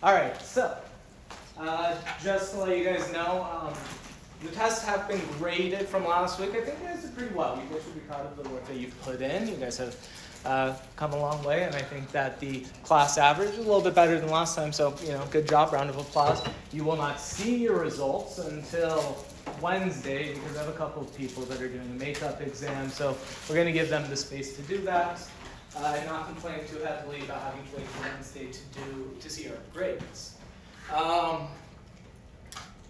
All right, so just to let you guys know, the tests have been graded from last week. I think you guys did pretty well. You guys should be proud of the work that you've put in. You guys have come a long way, and I think that the class average is a little bit better than last time, so, good job, round of applause. You will not see your results until Wednesday, because I have a couple of people that are doing a makeup exam, so we're going to give them the space to do that. Not complain too heavily about having to wait for Wednesday to see our grades.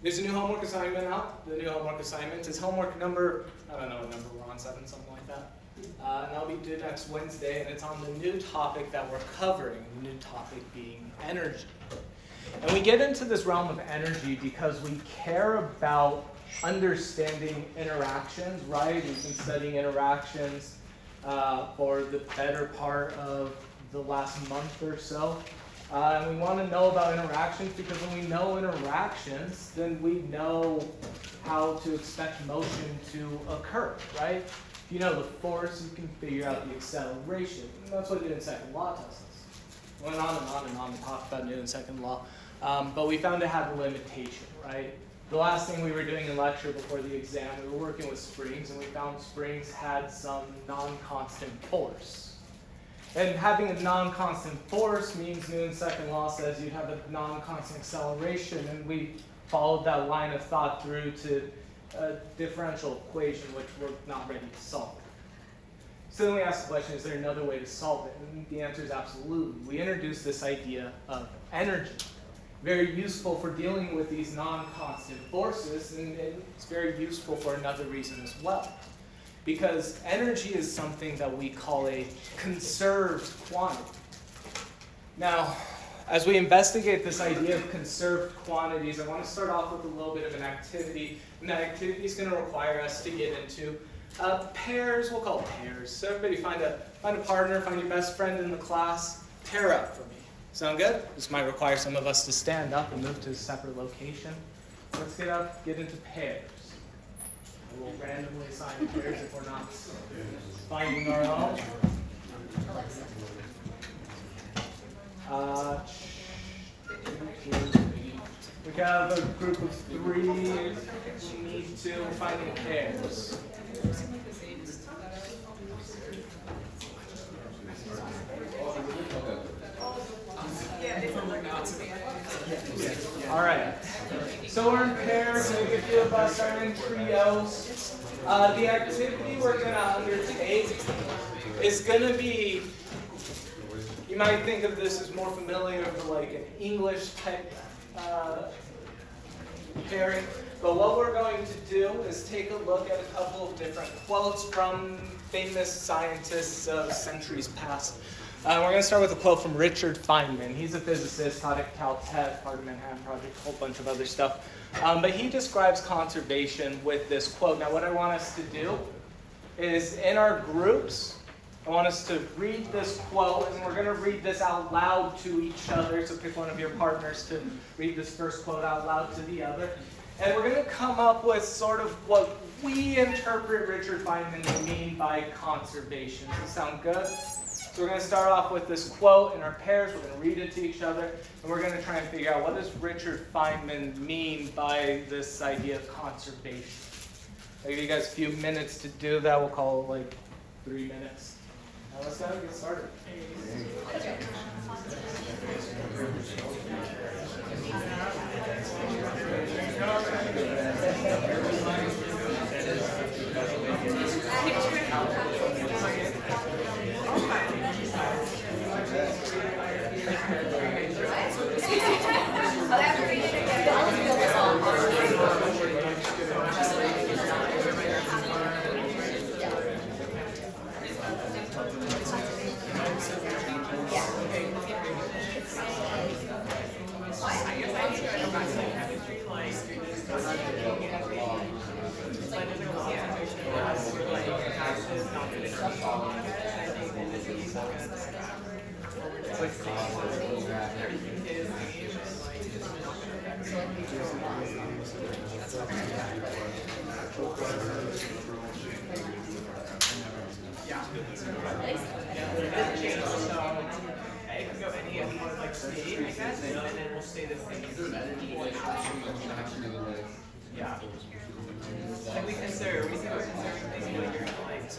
There's a new homework assignment out. The new homework assignment is homework number, I don't know what number we're on, 7, something like that. And that'll be due next Wednesday, and it's on the new topic that we're covering, the new topic being energy. And we get into this realm of energy because we care about understanding interactions, right? We've been studying interactions for the better part of the last month or so. And we want to know about interactions because when we know interactions, then we know how to expect motion to occur, right? If you know the force, you can figure out the acceleration. And that's what Newton's second law tells us. Went on and on and on to talk about Newton's second law. But we found it had a limitation, right? The last thing we were doing in lecture before the exam, we were working with springs, and we found springs had some non-constant force. And having a non-constant force means Newton's second law says you'd have a non-constant acceleration, and we followed that line of thought through to a differential equation, which we're not ready to solve. So then we ask the question, is there another way to solve it? And the answer is absolutely. We introduced this idea of energy. Very useful for dealing with these non-constant forces, and it's very useful for another reason as well. Because energy is something that we call a conserved quantity. Now, as we investigate this idea of conserved quantities, I want to start off with a little bit of an activity. And that activity is going to require us to get into pairs. We'll call it pairs. So everybody find a partner, find your best friend in the class, pair up for me. Sound good? This might require some of us to stand up and move to a separate location. Let's get up, get into pairs. We'll randomly assign pairs if we're not finding our own. We have a group of 3. We need to find pairs. All right. So we're in pairs, maybe a few of us are in trios. The activity we're going to undertake is going to be, you might think of this as more familiar to like an English type pairing. But what we're going to do is take a look at a couple of different quotes from famous scientists of centuries past. We're going to start with a quote from Richard Feynman. He's a physicist, taught at Caltech, part of the Manhattan Project, a whole bunch of other stuff. But he describes conservation with this quote. Now, what I want us to do is, in our groups, I want us to read this quote, and we're going to read this out loud to each other. So pick one of your partners to read this first quote out loud to the other. And we're going to come up with sort of what we interpret Richard Feynman to mean by conservation. Does that sound good? So we're going to start off with this quote in our pairs. We're going to read it to each other, and we're going to try and figure out what does Richard Feynman mean by this idea of conservation. I'll give you guys a few minutes to do that. We'll call it like 3 minutes. Now let's go get started. Okay. can go any of like state, I guess, and then we'll say this thing is yeah. Like we consider considering things that you're like.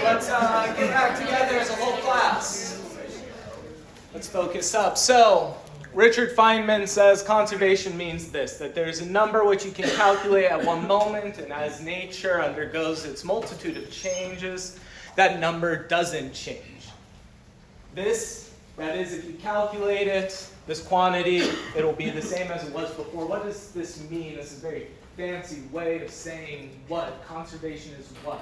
Let's get back together as a whole class. Let's focus up. So, Richard Feynman says conservation means this, that there's a number which you can calculate at one moment, and as nature undergoes its multitude of changes, that number doesn't change. This, that is, if you calculate it, this quantity, it'll be the same as it was before. What does this mean? This is a very fancy way of saying what? Conservation is what?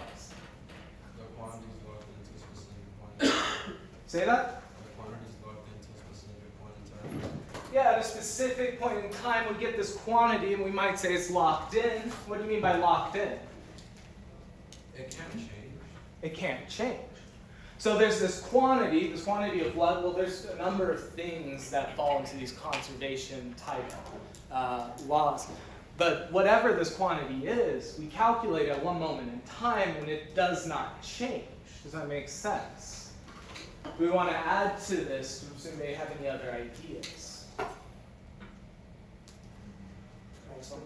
Say that? The quantity is locked into a specific point in time. Yeah, at a specific point in time, we get this quantity, and we might say it's locked in. What do you mean by locked in? It can change. It can't change. So there's this quantity of blood. Well, there's a number of things that fall into these conservation type laws. But whatever this quantity is, we calculate at one moment in time, and it does not change. Does that make sense? We want to add to this. Does anybody have any other ideas? Constant.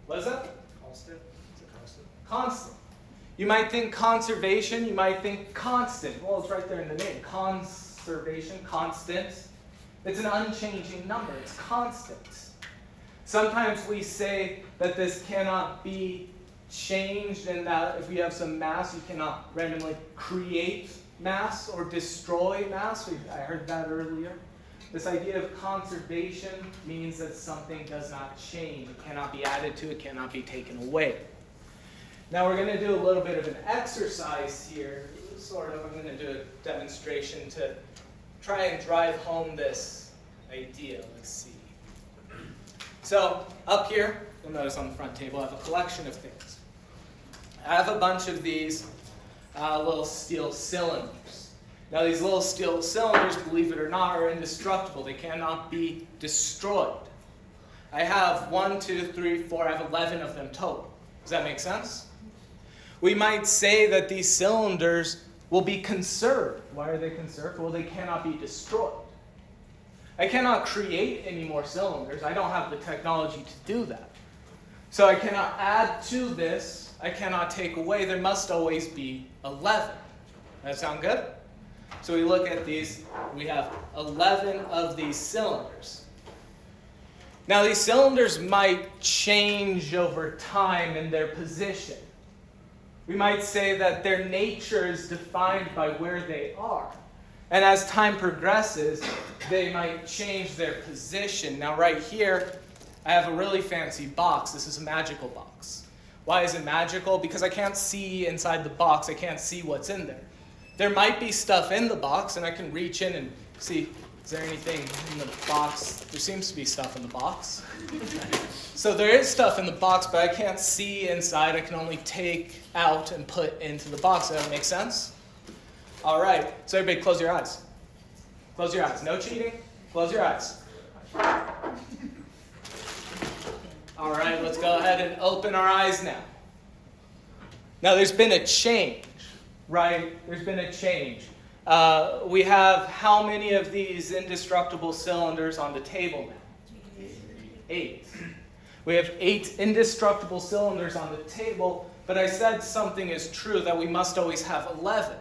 What is that? Constant. Is it constant? Constant. You might think conservation, you might think constant. Well, it's right there in the name. Conservation, constant. It's an unchanging number. It's constant. Sometimes we say that this cannot be changed, and that if we have some mass, you cannot randomly create mass or destroy mass. I heard that earlier. This idea of conservation means that something does not change. It cannot be added to, it cannot be taken away. Now we're going to do a little bit of an exercise here. Sort of, I'm going to do a demonstration to try and drive home this idea. Let's see. So up here, you'll notice on the front table, I have a collection of things. I have a bunch of these little steel cylinders. Now these little steel cylinders, believe it or not, are indestructible. They cannot be destroyed. I have 1, 2, 3, 4, I have 11 of them total. Does that make sense? We might say that these cylinders will be conserved. Why are they conserved? Well, they cannot be destroyed. I cannot create any more cylinders. I don't have the technology to do that. So I cannot add to this. I cannot take away. There must always be 11. That sound good? So we look at these. We have 11 of these cylinders. Now these cylinders might change over time in their position. We might say that their nature is defined by where they are. And as time progresses, they might change their position. Now right here, I have a really fancy box. This is a magical box. Why is it magical? Because I can't see inside the box. I can't see what's in there. There might be stuff in the box, and I can reach in and see, is there anything in the box? There seems to be stuff in the box. So there is stuff in the box, but I can't see inside. I can only take out and put into the box. Does that make sense? All right. So everybody close your eyes. Close your eyes. No cheating. Close your eyes. All right, let's go ahead and open our eyes now. Now there's been a change, right? There's been a change. We have how many of these indestructible cylinders on the table now? 8. We have 8 indestructible cylinders on the table, but I said something is true, that we must always have 11.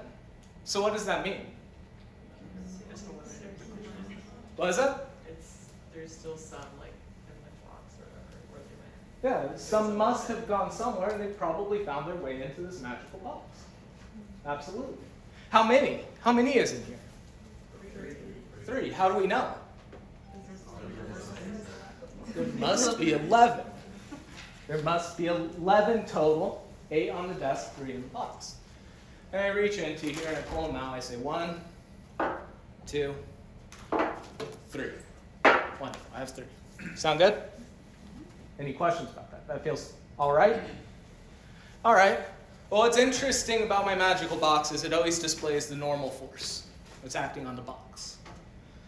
So what does that mean? What is that? There's still some like in the box or whatever where they went. Yeah, some must have gone somewhere, and they probably found their way into this magical box. Absolutely. How many? How many is in here? 3. How do we know? There must be 11. There must be 11 total. 8 on the desk, 3 in the box. And I reach into here and I pull them out. I say 1, 2, 3. Wonderful. I have 3. Sound good? Any questions about that? That feels all right? All right. Well, what's interesting about my magical box is it always displays the normal force that's acting on the box.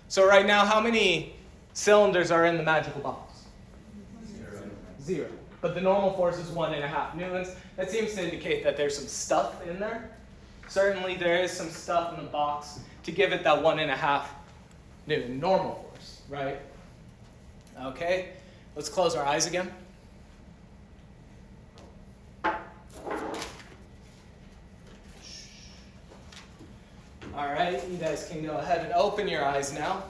So right now, how many cylinders are in the magical box? 0. But the normal force is 1.5 newtons. That seems to indicate that there's some stuff in there. Certainly there is some stuff in the box to give it that 1.5 Newton normal force, right? Okay, let's close our eyes again. All right, you guys can go ahead and open your eyes now.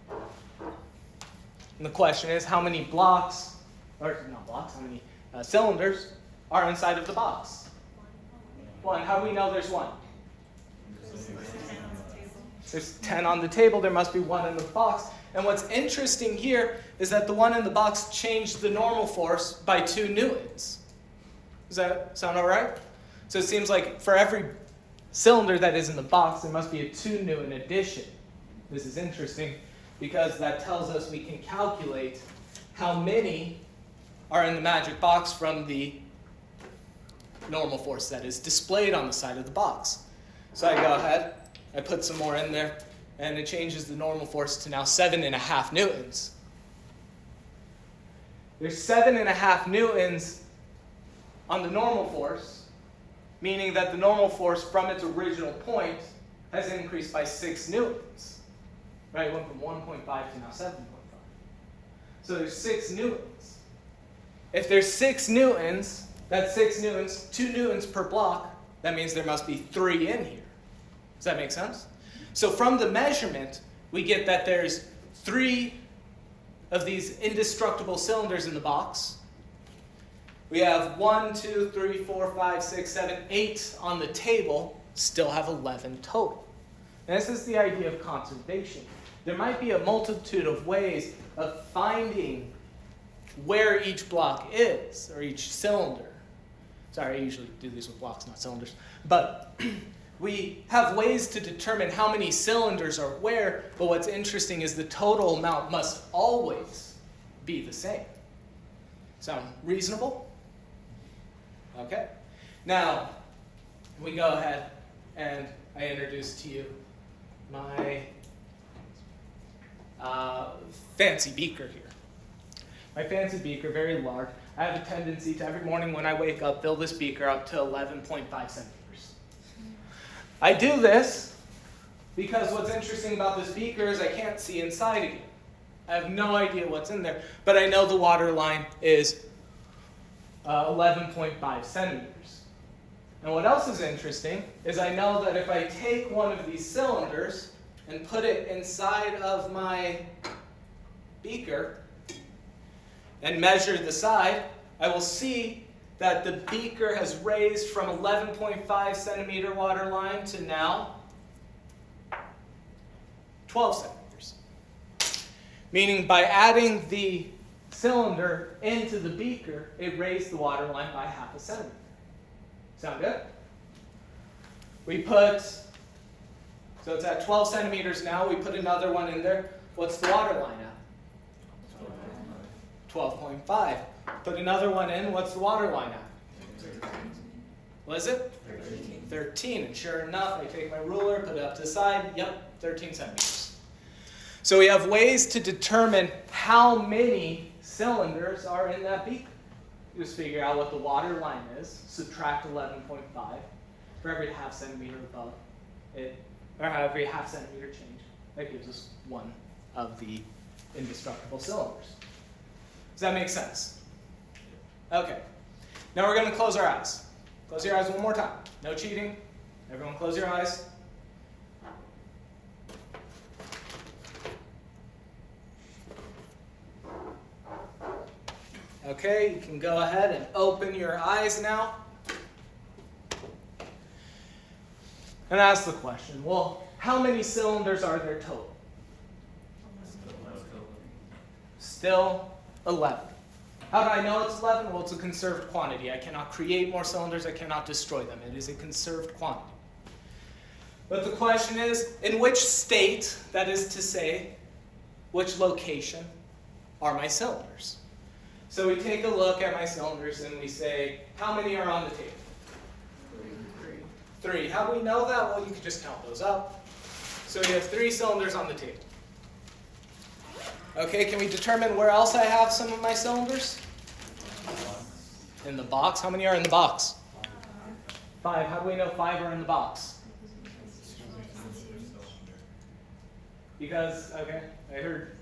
And the question is, how many blocks, or not blocks, how many cylinders are inside of the box? 1. How do we know there's 1? There's 10 on the table. There must be 1 in the box. And what's interesting here is that the one in the box changed the normal force by 2 newtons. Does that sound all right? So it seems like for every cylinder that is in the box, there must be a 2 newton addition. This is interesting because that tells us we can calculate how many are in the magic box from the normal force that is displayed on the side of the box. So I go ahead, I put some more in there, and it changes the normal force to now 7.5 newtons. There's 7.5 newtons on the normal force, meaning that the normal force from its original point has increased by 6 newtons. Right, it went from 1.5 to now 7.5. So there's 6 newtons. If there's 6 newtons, that's 6 newtons, 2 newtons per block, that means there must be 3 in here. Does that make sense? So from the measurement, we get that there's 3 of these indestructible cylinders in the box. We have 1, 2, 3, 4, 5, 6, 7, 8 on the table, still have 11 total. And this is the idea of conservation. There might be a multitude of ways of finding where each block is, or each cylinder. Sorry, I usually do these with blocks, not cylinders. But we have ways to determine how many cylinders are where, but what's interesting is the total amount must always be the same. Sound reasonable? Okay. Now, we go ahead and I introduce to you my fancy beaker here. My fancy beaker, very large. I have a tendency to, every morning when I wake up, fill this beaker up to 11.5 centimeters. I do this because what's interesting about this beaker is I can't see inside again. I have no idea what's in there, but I know the water line is 11.5 centimeters. And what else is interesting is I know that if I take one of these cylinders and put it inside of my beaker and measure the side, I will see that the beaker has raised from 11.5 centimeter water line to now 12 centimeters. Meaning by adding the cylinder into the beaker, it raised the water line by 0.5 centimeter. Sound good? We put, so it's at 12 centimeters now, we put another one in there. What's the water line at? 12.5. Put another one in, what's the water line at? What is it? 13. And sure enough, I take my ruler, put it up to the side, yep, 13 centimeters. So we have ways to determine how many cylinders are in that beaker. You just figure out what the water line is, subtract 11.5 for every 0.5 centimeter above it, or every 0.5 centimeter change. That gives us one of the indestructible cylinders. Does that make sense? Okay. Now we're going to close our eyes. Close your eyes one more time. No cheating. Everyone close your eyes. Okay, you can go ahead and open your eyes now. And ask the question, well, how many cylinders are there total? Still 11. How do I know it's 11? Well, it's a conserved quantity. I cannot create more cylinders. I cannot destroy them. It is a conserved quantity. But the question is, in which state, that is to say, which location, are my cylinders? So we take a look at my cylinders and we say, how many are on the table? 3. How do we know that? Well, you can just count those up. So we have 3 cylinders on the table. Okay, can we determine where else I have some of my cylinders? In the box. How many are in the box? 5. How do we know 5 are in the box? Because, okay, I heard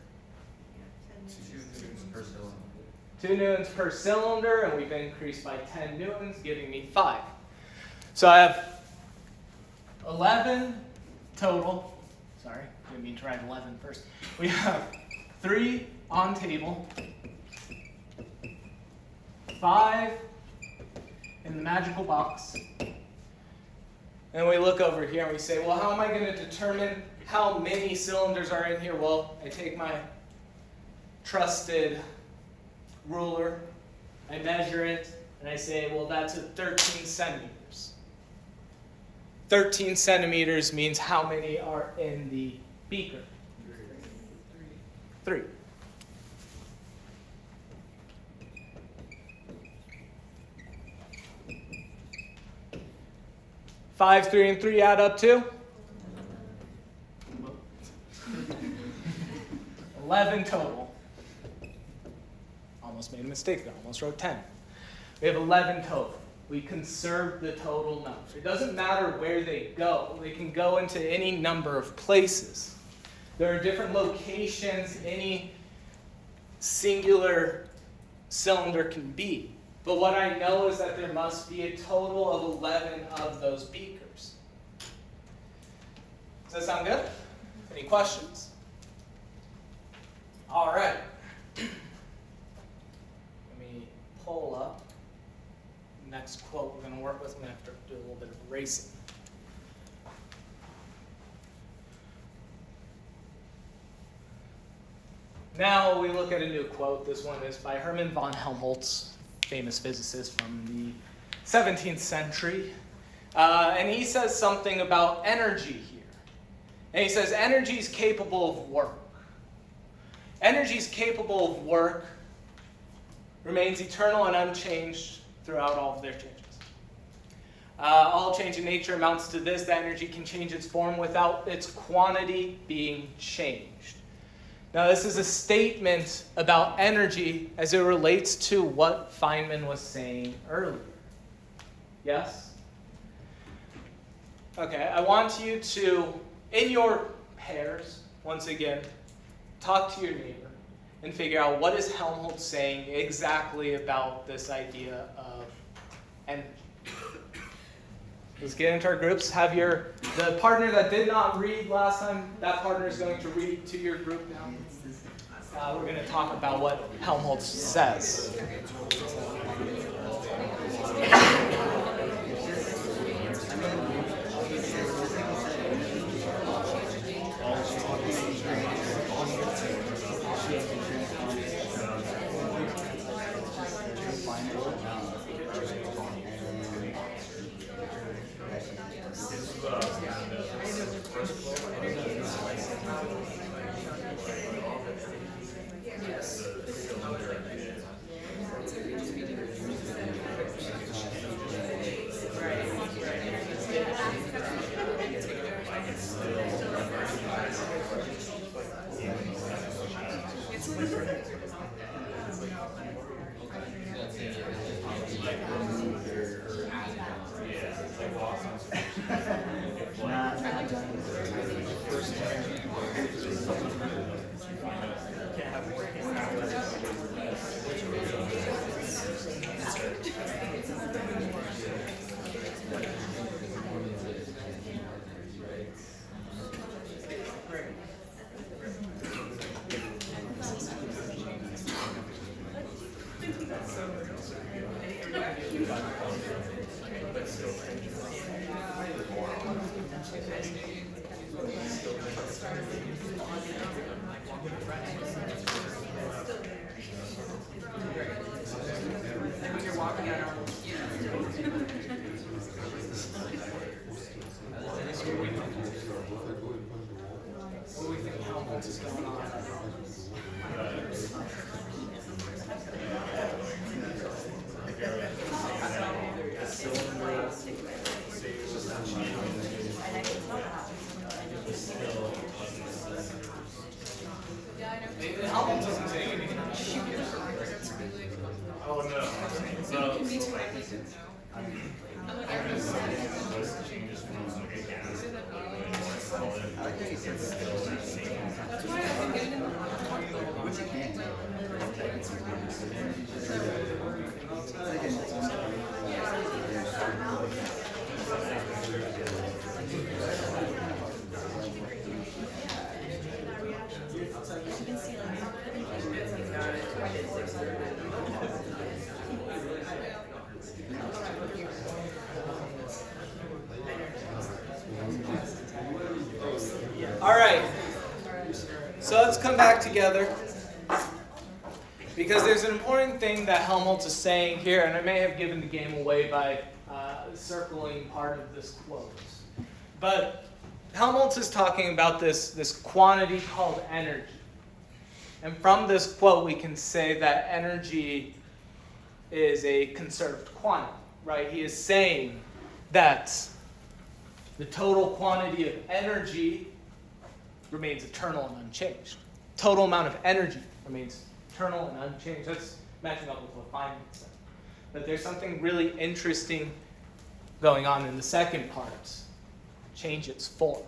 2 newtons per cylinder, and we've increased by 10 newtons, giving me 5. So I have 11 total. Sorry, didn't mean to write 11 first. We have 3 on table, 5 in the magical box. And we look over here and we say, well, how am I going to determine how many cylinders are in here? Well, I take my trusted ruler, I measure it, and I say, well, that's at 13 centimeters. 13 centimeters means how many are in the beaker? 3. Five, 3, and 3 add up to 11 total. Almost made a mistake there. Almost wrote 10. We have 11 total. We conserved the total number. It doesn't matter where they go. They can go into any number of places. There are different locations any singular cylinder can be. But what I know is that there must be a total of 11 of those beakers. Does that sound good? Any questions? All right. Let me pull up the next quote we're going to work with. I'm going to have to do a little bit of erasing. Now we look at a new quote. This one is by Hermann von Helmholtz, famous physicist from the 17th century. And he says something about energy here. And he says, energy is capable of work. Energy is capable of work, remains eternal and unchanged throughout all of their changes. All change in nature amounts to this, that energy can change its form without its quantity being changed. Now, this is a statement about energy as it relates to what Feynman was saying earlier. Yes? Okay, I want you to, in your pairs, once again, talk to your neighbor and figure out what is Helmholtz saying exactly about this idea of energy. Let's get into our groups. Have the partner that did not read last time, that partner is going to read to your group now. We're going to talk about what Helmholtz says. Like when you're walking out, you know. What do we think Helmholtz is going on? Helmholtz doesn't say anything. Oh no. So, all right. So let's come back together. Because there's an important thing that Helmholtz is saying here, and I may have given the game away by circling part of this quote. But Helmholtz is talking about this quantity called energy. And from this quote, we can say that energy is a conserved quantity, right? He is saying that the total quantity of energy remains eternal and unchanged. Total amount of energy remains eternal and unchanged. That's matching up with what Feynman said. But there's something really interesting going on in the second part. Change its form.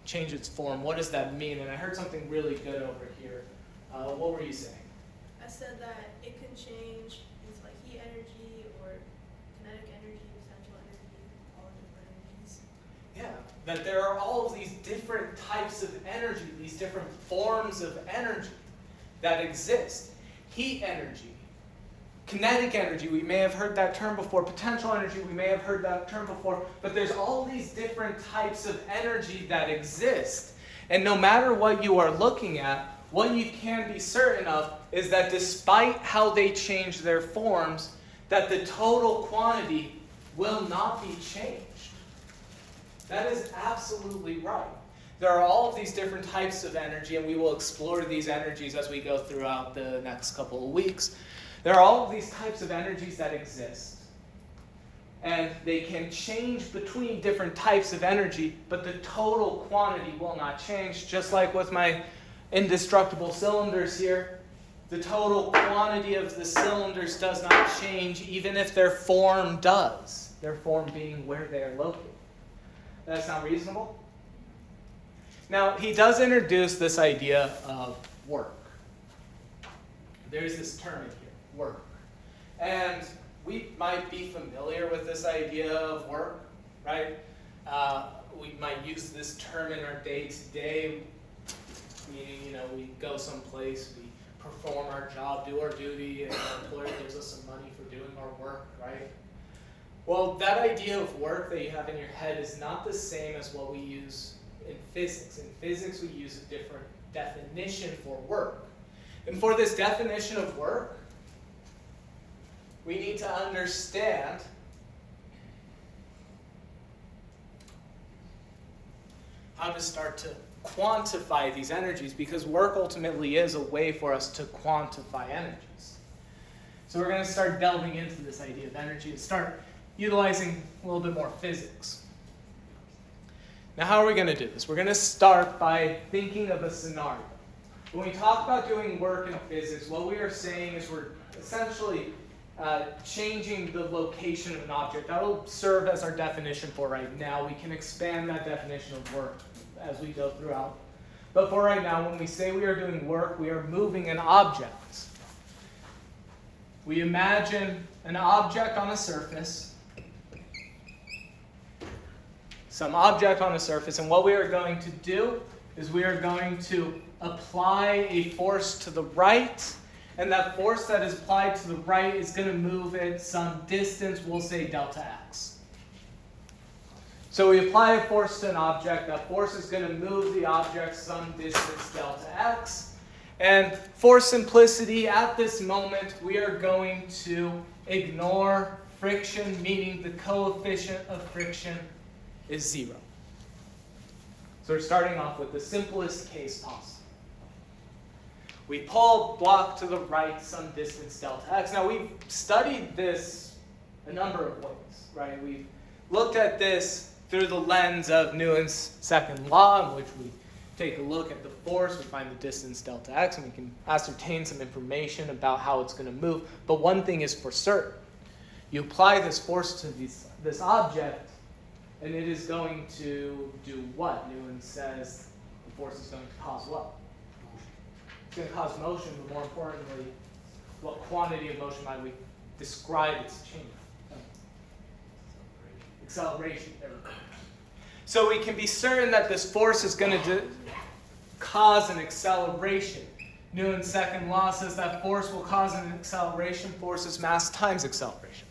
Change its form. What does that mean? And I heard something really good over here. What were you saying? I said that it can change into like heat energy or kinetic energy, potential energy, all different energies. Yeah, that there are all of these different types of energy, these different forms of energy that exist. Heat energy, kinetic energy, we may have heard that term before. Potential energy, we may have heard that term before. But there's all these different types of energy that exist. And no matter what you are looking at, what you can be certain of is that despite how they change their forms, that the total quantity will not be changed. That is absolutely right. There are all of these different types of energy, and we will explore these energies as we go throughout the next couple of weeks. There are all of these types of energies that exist. And they can change between different types of energy, but the total quantity will not change. Just like with my indestructible cylinders here, the total quantity of the cylinders does not change, even if their form does. Their form being where they are located. That's not reasonable? Now, he does introduce this idea of work. There's this term in here, work. And we might be familiar with this idea of work, right? We might use this term in our day-to-day, meaning, we go someplace, we perform our job, do our duty, and our employer gives us some money for doing our work, right? Well, that idea of work that you have in your head is not the same as what we use in physics. In physics, we use a different definition for work. And for this definition of work, we need to understand how to start to quantify these energies, because work ultimately is a way for us to quantify energies. So we're going to start delving into this idea of energy and start utilizing a little bit more physics. Now, how are we going to do this? We're going to start by thinking of a scenario. When we talk about doing work in physics, what we are saying is we're essentially changing the location of an object. That will serve as our definition for right now. We can expand that definition of work as we go throughout. But for right now, when we say we are doing work, we are moving an object. We imagine an object on a surface, some object on a surface, and what we are going to do is we are going to apply a force to the right and that force that is applied to the right is going to move it some distance, we'll say delta x. So we apply a force to an object, that force is going to move the object some distance delta x. And for simplicity, at this moment, we are going to ignore friction, meaning the coefficient of friction is 0. So we're starting off with the simplest case possible. We pull block to the right some distance delta x. Now we've studied this a number of ways, right? We've looked at this through the lens of Newton's second law, in which we take a look at the force, we find the distance delta x, and we can ascertain some information about how it's going to move. But one thing is for certain. You apply this force to this object, and it is going to do what? Newton says the force is going to cause what? It's going to cause motion, but more importantly, what quantity of motion might we describe its change? Acceleration. There we go. So we can be certain that this force is going to cause an acceleration. Newton's second law says that force will cause an acceleration. Force is mass times acceleration.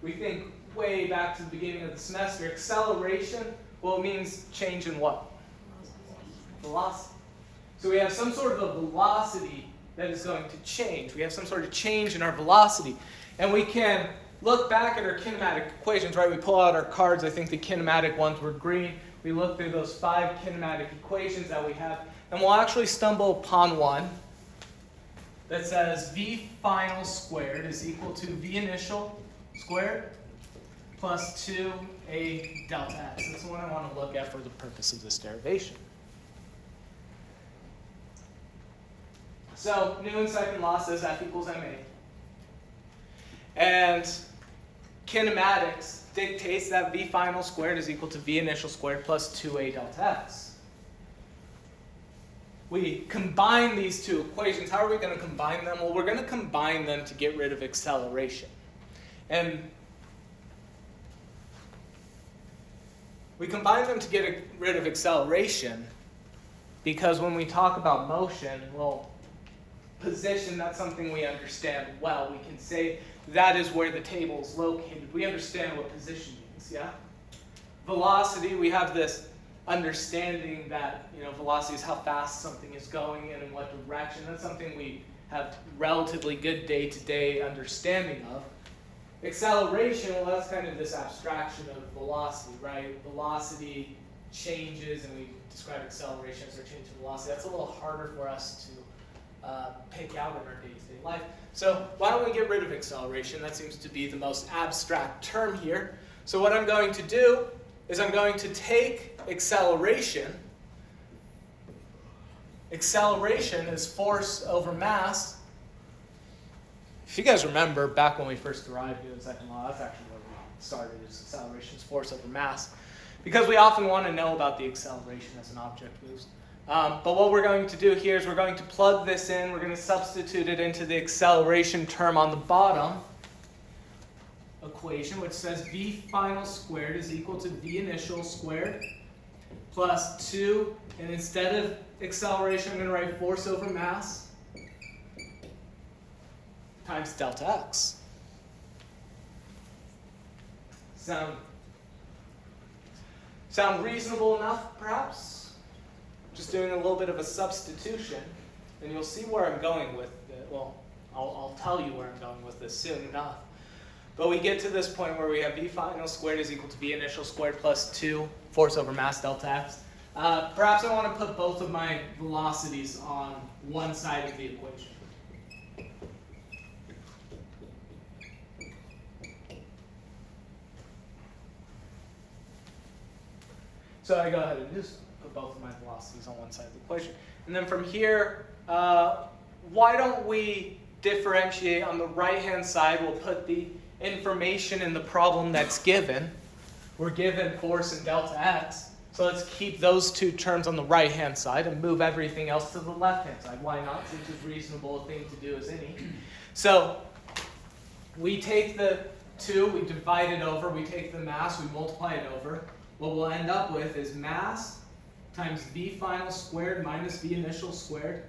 We think way back to the beginning of the semester. Acceleration, well, it means change in what? Velocity. So we have some sort of a velocity that is going to change. We have some sort of change in our velocity. And we can look back at our kinematic equations, right? We pull out our cards. I think the kinematic ones were green. We look through those 5 kinematic equations that we have, and we'll actually stumble upon one that says V final squared is equal to V initial squared plus 2A delta x. That's the one I want to look at for the purpose of this derivation. So Newton's second law says F equals ma. And kinematics dictates that V final squared is equal to V initial squared plus 2A delta x. We combine these two equations. How are we going to combine them? Well, we're going to combine them to get rid of acceleration. And we combine them to get rid of acceleration because when we talk about motion, well, position, that's something we understand well. We can say that is where the table is located. We understand what position means, yeah? Velocity, we have this understanding that, velocity is how fast something is going and in what direction. That's something we have relatively good day-to-day understanding of. Acceleration, well, that's kind of this abstraction of velocity, right? Velocity changes, and we describe acceleration as our change in velocity. That's a little harder for us to pick out in our day-to-day life. So why don't we get rid of acceleration? That seems to be the most abstract term here. So what I'm going to do is I'm going to take acceleration. Acceleration is force over mass. If you guys remember, back when we first derived Newton's second law, that's actually where we started, is acceleration is force over mass. Because we often want to know about the acceleration as an object moves. But what we're going to do here is we're going to plug this in. We're going to substitute it into the acceleration term on the bottom equation, which says V final squared is equal to V initial squared plus 2. And instead of acceleration, I'm going to write force over mass times delta x. Sound reasonable enough, perhaps? Just doing a little bit of a substitution, and you'll see where I'm going with it. Well, I'll tell you where I'm going with this soon enough. But we get to this point where we have V final squared is equal to V initial squared plus 2 force over mass delta x. Perhaps I want to put both of my velocities on one side of the equation. So I go ahead and just put both of my velocities on one side of the equation. And then from here, why don't we differentiate on the right-hand side? We'll put the information in the problem that's given. We're given force and delta x. So let's keep those two terms on the right-hand side and move everything else to the left-hand side. Why not? Since it's as reasonable a thing to do as any. So we take the 2, we divide it over, we take the mass, we multiply it over. What we'll end up with is mass times V final squared minus V initial squared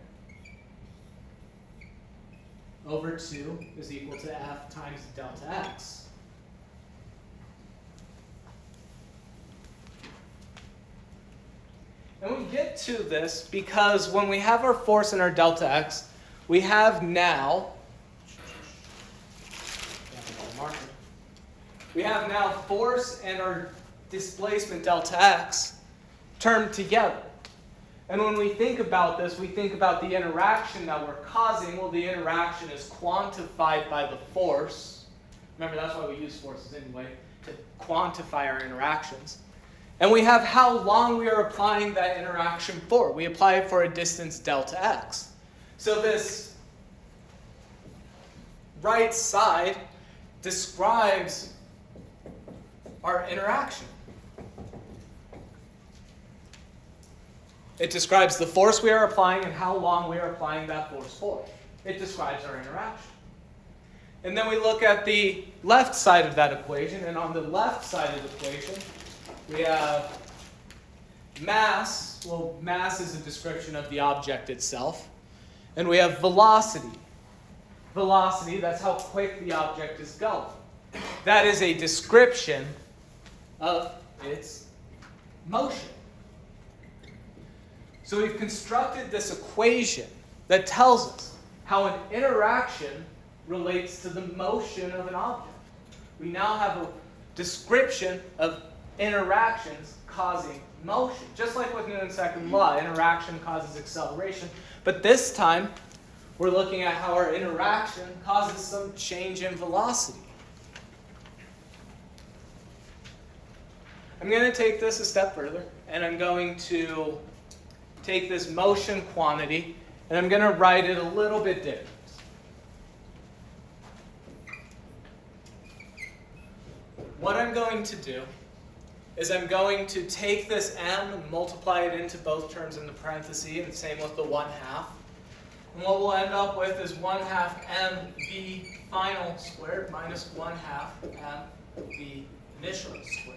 over 2 is equal to F times delta X. And we get to this because when we have our force and our delta X, we have now force and our displacement delta X termed together. And when we think about this, we think about the interaction that we're causing. Well, the interaction is quantified by the force. Remember, that's why we use forces anyway, to quantify our interactions. And we have how long we are applying that interaction for. We apply it for a distance delta X. So this right side describes our interaction. It describes the force we are applying and how long we are applying that force for. It describes our interaction. And then we look at the left side of that equation, and on the left side of the equation, we have mass. Well, mass is a description of the object itself. And we have velocity. Velocity, that's how quick the object is going. That is a description of its motion. So we've constructed this equation that tells us how an interaction relates to the motion of an object. We now have a description of interactions causing motion. Just like with Newton's second law, interaction causes acceleration. But this time, we're looking at how our interaction causes some change in velocity. I'm going to take this a step further, and I'm going to take this motion quantity, and I'm going to write it a little bit different. What I'm going to do is I'm going to take this m and multiply it into both terms in the parentheses, and same with the 1/2. And what we'll end up with is 1/2 mv final squared minus 1/2 mv initial squared.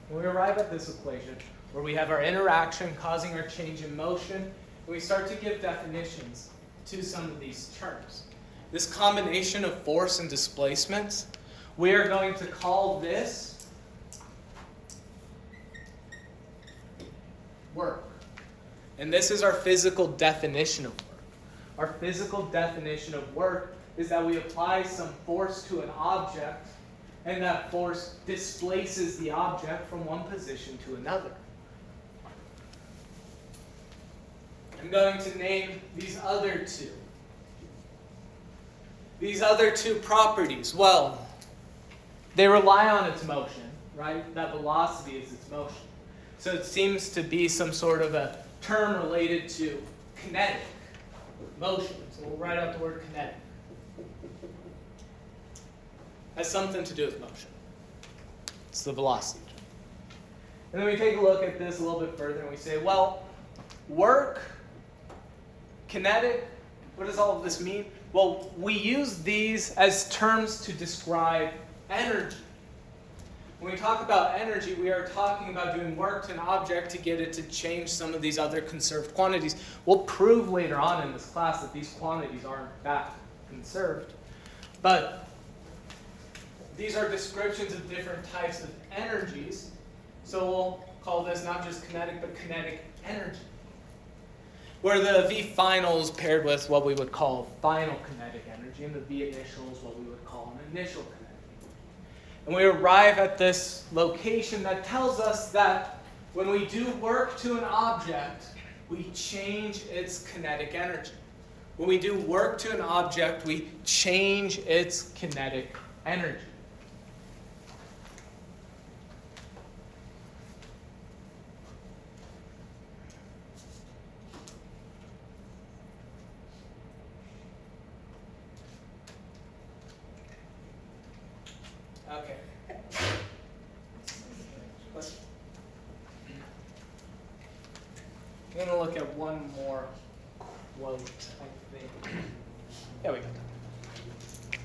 When we arrive at this equation, where we have our interaction causing our change in motion, and we start to give definitions to some of these terms. This combination of force and displacement, we are going to call this work. And this is our physical definition of work. Our physical definition of work is that we apply some force to an object, and that force displaces the object from one position to another. I'm going to name these other two. These other two properties, well, they rely on its motion, right? That velocity is its motion. So it seems to be some sort of a term related to kinetic motion. So we'll write out the word kinetic. Has something to do with motion. It's the velocity term. And then we take a look at this a little bit further and we say, well, work, kinetic, what does all of this mean? Well, we use these as terms to describe energy. When we talk about energy, we are talking about doing work to an object to get it to change some of these other conserved quantities. We'll prove later on in this class that these quantities are in fact conserved. But these are descriptions of different types of energies. So we'll call this not just kinetic, but kinetic energy. Where the V final is paired with what we would call final kinetic energy, and the V initial is what we would call an initial kinetic energy. And we arrive at this location that tells us that when we do work to an object, we change its kinetic energy. When we do work to an object, we change its kinetic energy. Okay. I'm going to look at one more quote, I think. Yeah, we got that.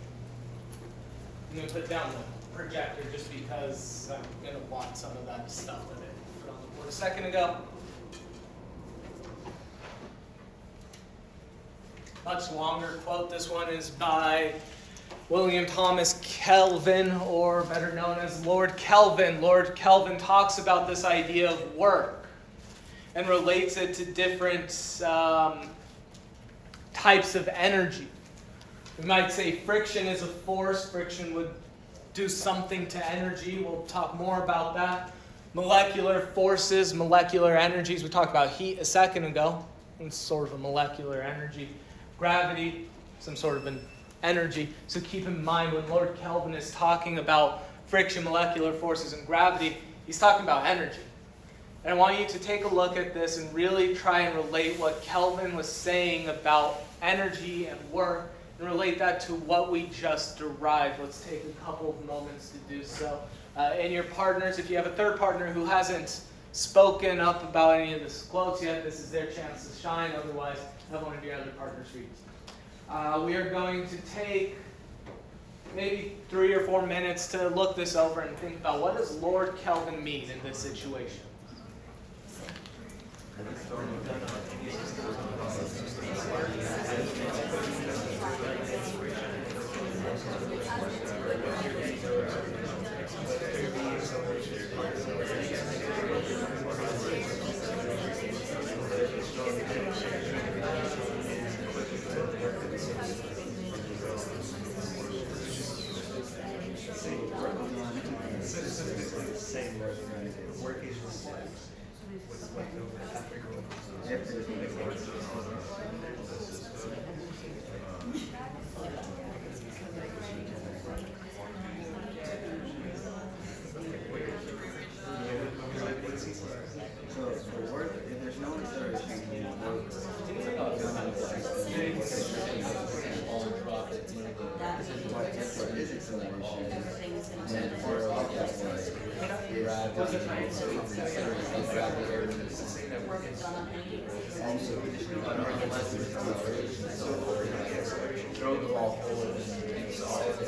I'm going to put down projector just because I'm going to want some of that stuff that I put on the board a second ago. Much longer quote. This one is by William Thomas Kelvin, or better known as Lord Kelvin. Lord Kelvin talks about this idea of work and relates it to different types of energy. We might say friction is a force. Friction would do something to energy. We'll talk more about that. Molecular forces, molecular energies. We talked about heat a second ago. It's sort of a molecular energy. Gravity, some sort of an energy. So keep in mind when Lord Kelvin is talking about friction, molecular forces, and gravity, he's talking about energy. And I want you to take a look at this and really try and relate what Kelvin was saying about energy and work and relate that to what we just derived. Let's take a couple of moments to do so. And your partners, if you have a third partner who hasn't spoken up about any of this quotes yet, this is their chance to shine. Otherwise, have one of your other partners read. We are going to take maybe 3 or 4 minutes to look this over and think about what does Lord Kelvin mean in this situation. Same word, right? Work is the same. So for work, if there's no acceleration, this is what is acceleration. And then for throw the ball forward and solve it.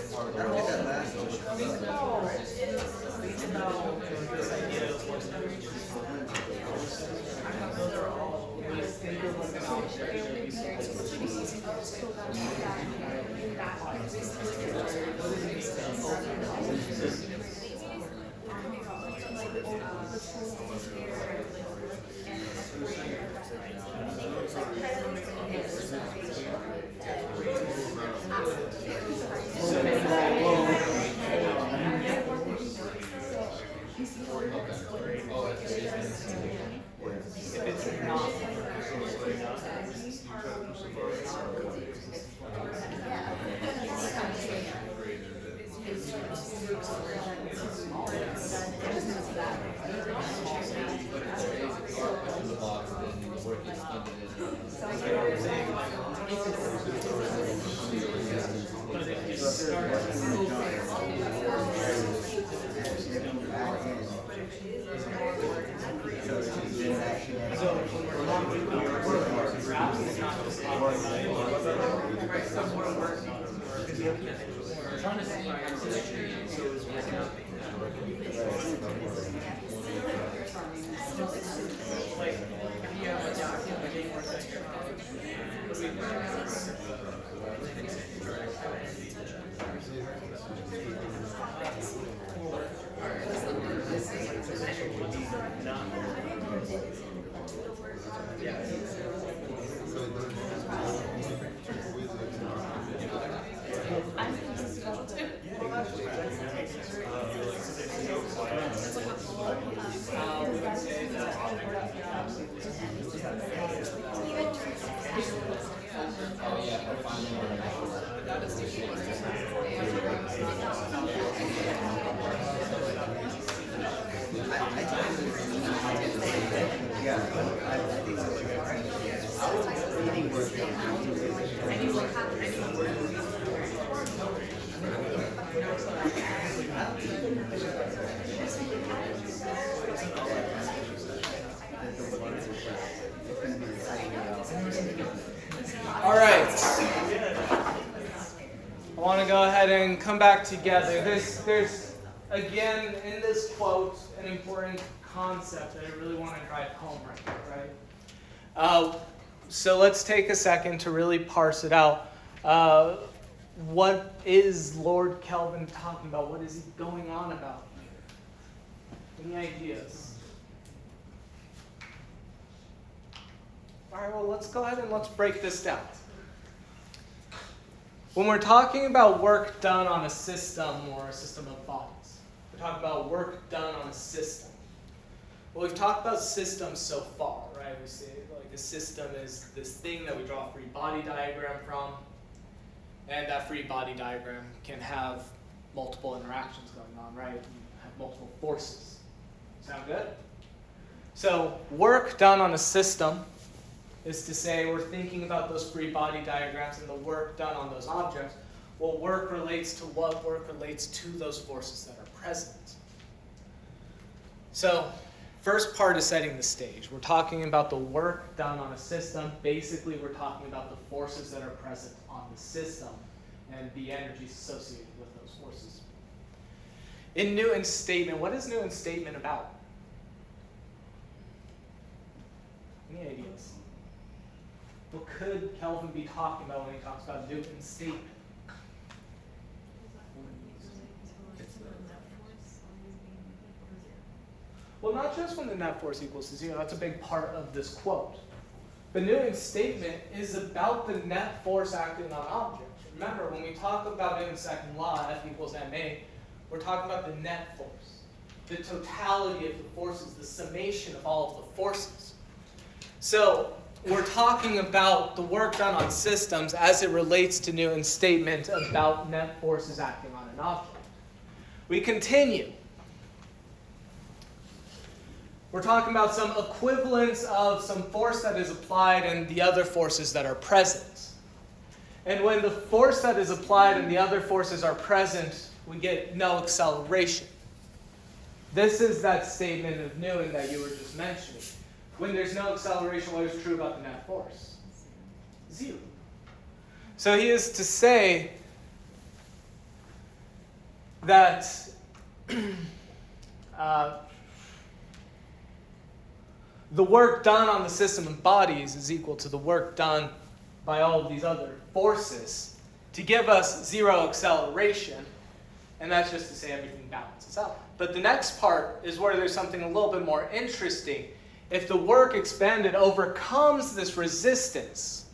All right. I want to go ahead and come back together. There's again, in this quote, an important concept that I really want to drive home right here, right? So let's take a second to really parse it out. What is Lord Kelvin talking about? What is he going on about? Any ideas? All right, well, let's go ahead and let's break this down. When we're talking about work done on a system or a system of bodies, we're talking about work done on a system. Well, we've talked about systems so far, right? We say like a system is this thing that we draw a free body diagram from, and that free body diagram can have multiple interactions going on, right? You have multiple forces. Sound good? So work done on a system is to say we're thinking about those free body diagrams and the work done on those objects. Well, work relates to what? Work relates to those forces that are present. So first part is setting the stage. We're talking about the work done on a system. Basically, we're talking about the forces that are present on the system and the energies associated with those forces. In Newton's statement, what is Newton's statement about? Any ideas? What could Kelvin be talking about when he talks about Newton's statement? Well, not just when the net force equals to zero. That's a big part of this quote. But Newton's statement is about the net force acting on objects. Remember, when we talk about Newton's second law, F equals ma, we're talking about the net force, the totality of the forces, the summation of all of the forces. So we're talking about the work done on systems as it relates to Newton's statement about net forces acting on an object. We continue. We're talking about some equivalence of some force that is applied and the other forces that are present. And when the force that is applied and the other forces are present, we get no acceleration. This is that statement of Newton that you were just mentioning. When there's no acceleration, what is true about the net force? Zero. So he is to say that the work done on the system of bodies is equal to the work done by all of these other forces to give us zero acceleration, and that's just to say everything balances out. But the next part is where there's something a little bit more interesting. If the work expanded overcomes this resistance,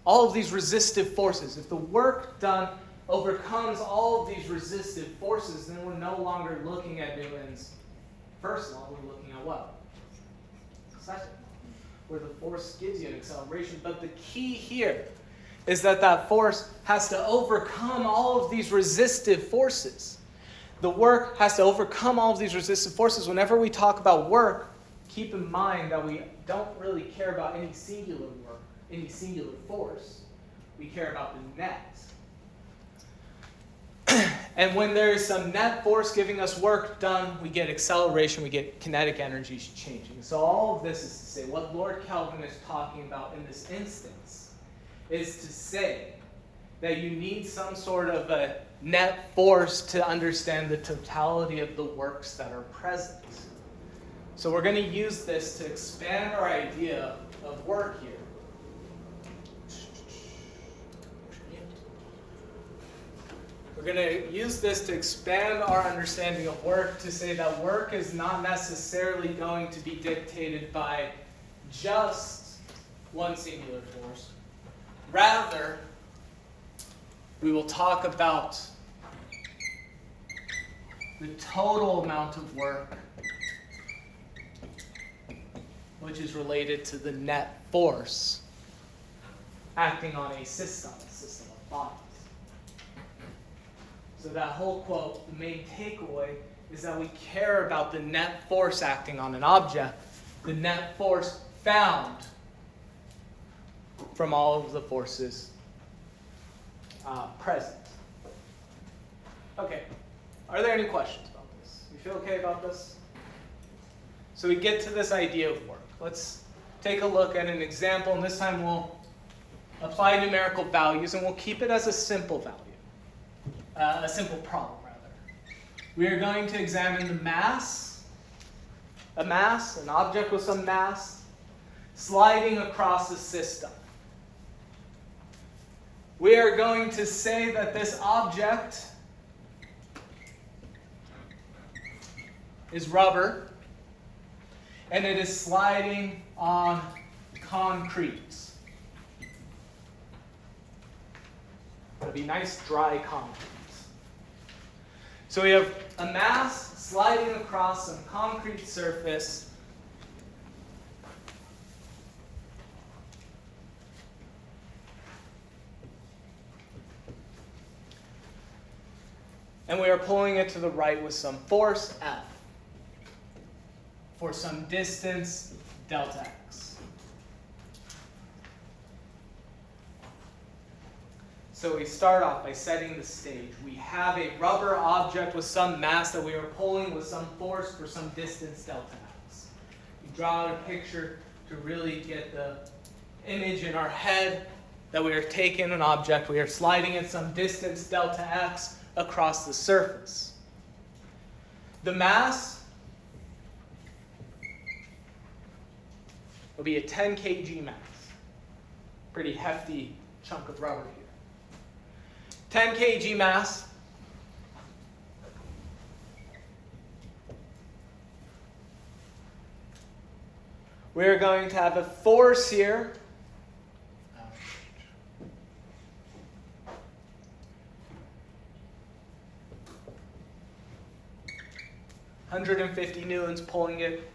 all of these resistive forces, if the work done overcomes all of these resistive forces, then we're no longer looking at Newton's first law, we're looking at what? Second, where the force gives you an acceleration. But the key here is that that force has to overcome all of these resistive forces. The work has to overcome all of these resistive forces. Whenever we talk about work, keep in mind that we don't really care about any singular work, any singular force. We care about the net. And when there is some net force giving us work done, we get acceleration, we get kinetic energy changing. So all of this is to say, what Lord Kelvin is talking about in this instance is to say that you need some sort of a net force to understand the totality of the works that are present. So we're going to use this to expand our idea of work here. We're going to use this to expand our understanding of work to say that work is not necessarily going to be dictated by just one singular force. Rather, we will talk about the total amount of work which is related to the net force acting on a system of bodies. So that whole quote, the main takeaway is that we care about the net force acting on an object, the net force found from all of the forces present. Okay, are there any questions about this? You feel okay about this? So we get to this idea of work. Let's take a look at an example, and this time we'll apply numerical values, and we'll keep it as a simple value. A simple problem, rather. We are going to examine the mass, an object with some mass, sliding across the system. We are going to say that this object is rubber, and it is sliding on concrete. It'll be nice dry concrete. So we have a mass sliding across some concrete surface. And we are pulling it to the right with some force F for some distance delta x. So we start off by setting the stage. We have a rubber object with some mass that we are pulling with some force for some distance delta x. We draw out a picture to really get the image in our head that we are taking an object, we are sliding it some distance delta x across the surface. The mass will be a 10 kg mass. Pretty hefty chunk of rubber here. 10 kg mass. We're going to have a force here. 150 newtons pulling it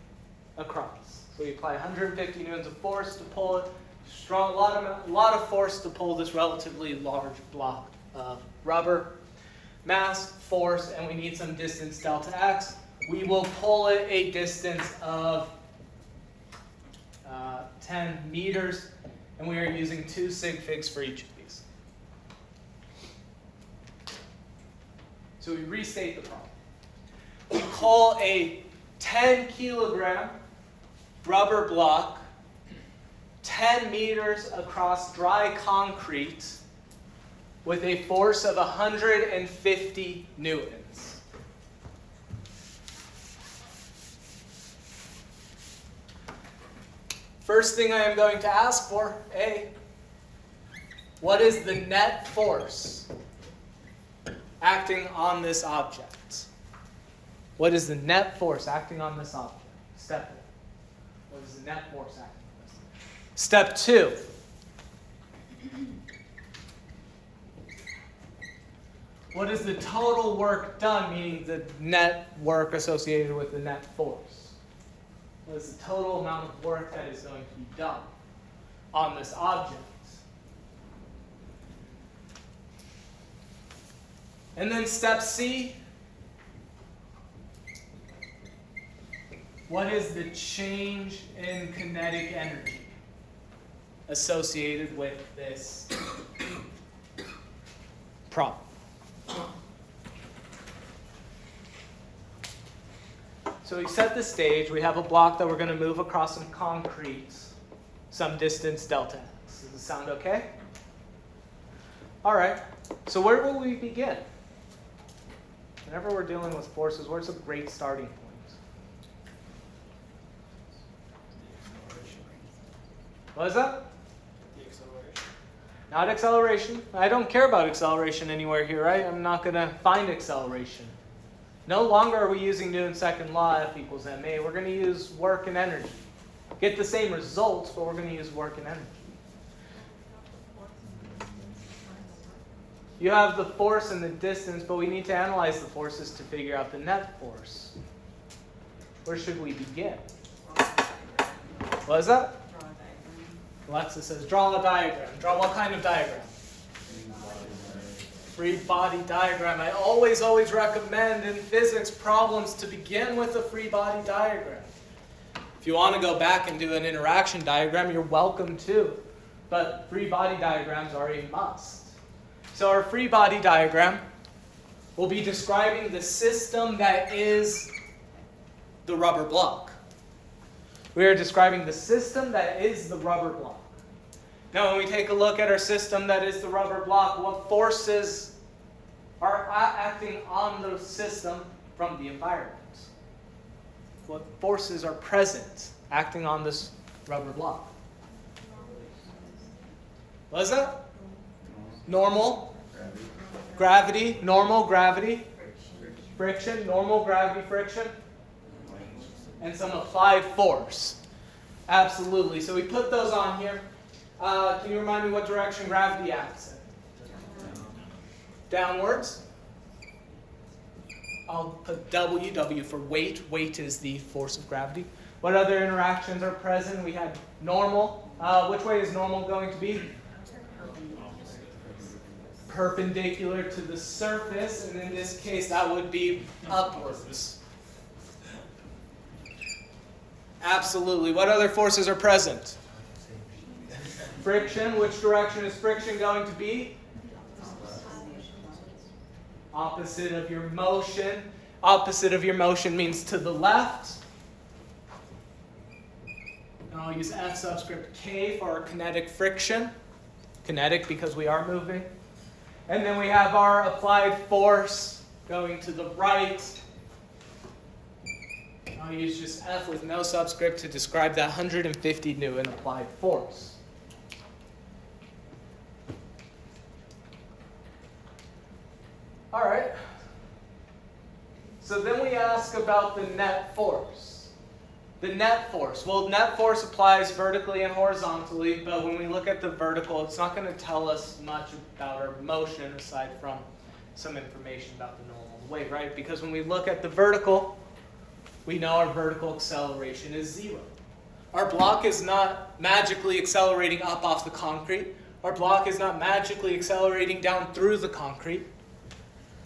across. So we apply 150 newtons of force to pull it. Strong, a lot of force to pull this relatively large block of rubber. Mass, force, and we need some distance delta x. We will pull it a distance of 10 meters, and we are using 2 sig figs for each of these. So we restate the problem. We call a 10 kilogram rubber block 10 meters across dry concrete with a force of 150 newtons. First thing I am going to ask for, A, what is the net force acting on this object? What is the net force acting on this object? Step 1. What is the net force acting on this? Step 2. What is the total work done, meaning the net work associated with the net force? What is the total amount of work that is going to be done on this object? And then step C. What is the change in kinetic energy associated with this problem? So we set the stage. We have a block that we're going to move across some concrete, some distance delta x. Does this sound okay? All right. So where will we begin? Whenever we're dealing with forces, where's a great starting point? What is that? The acceleration. Not acceleration. I don't care about acceleration anywhere here, right? I'm not going to find acceleration. No longer are we using Newton's second law, F equals ma. We're going to use work and energy. Get the same results, but we're going to use work and energy. You have the force and the distance, but we need to analyze the forces to figure out the net force. Where should we begin? What is that? Alexa says, draw a diagram. Draw what kind of diagram? Free body diagram. I always recommend in physics problems to begin with a free body diagram. If you want to go back and do an interaction diagram, you're welcome to. But free body diagrams are a must. So our free body diagram will be describing the system that is the rubber block. We are describing the system that is the rubber block. Now, when we take a look at our system that is the rubber block, what forces are acting on the system from the environment? What forces are present acting on this rubber block? What is that? Normal. Gravity. Normal gravity. Friction. Normal gravity friction. And some applied force. Absolutely. So we put those on here. Can you remind me what direction gravity acts in? Downwards. I'll put W for weight. Weight is the force of gravity. What other interactions are present? We had normal. Which way is normal going to be? Perpendicular to the surface, and in this case that would be upwards. Absolutely. What other forces are present? Friction. Which direction is friction going to be? Opposite of your motion. Opposite of your motion means to the left. And I'll use F subscript K for our kinetic friction. Kinetic because we are moving. And then we have our applied force going to the right. I'll use just F with no subscript to describe that 150 Newton applied force. All right. So then we ask about the net force. The net force. Well, net force applies vertically and horizontally, but when we look at the vertical, it's not going to tell us much about our motion aside from some information about the normal weight, right? Because when we look at the vertical, we know our vertical acceleration is 0. Our block is not magically accelerating up off the concrete. Our block is not magically accelerating down through the concrete.